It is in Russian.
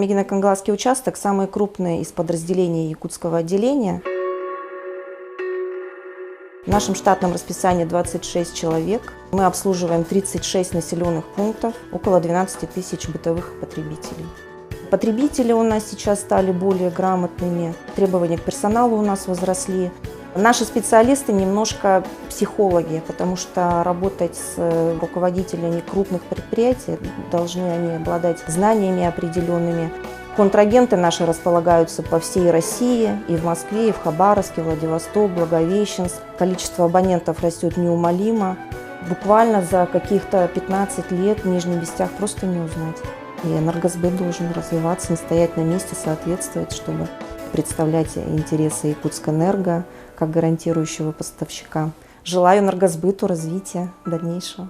Мегино-Кангаласский участок – самый крупный из подразделений якутского отделения. В нашем штатном расписании 26 человек. Мы обслуживаем 36 населенных пунктов, около 12 тысяч бытовых потребителей. Потребители у нас сейчас стали более грамотными, требования к персоналу у нас возросли. Наши специалисты немножко психологи, потому что работать с руководителями крупных предприятий должны они обладать знаниями определенными. Контрагенты наши располагаются по всей России, и в Москве, и в Хабаровске, Владивосток, Благовещенск. Количество абонентов растет неумолимо. Буквально за каких-то 15 лет в Нижний Бестях просто не узнать. И Энергосбыт должен развиваться, не стоять на месте, соответствовать, чтобы представлять интересы Якутскэнерго как гарантирующего поставщика. Желаю Энергосбыту развития дальнейшего.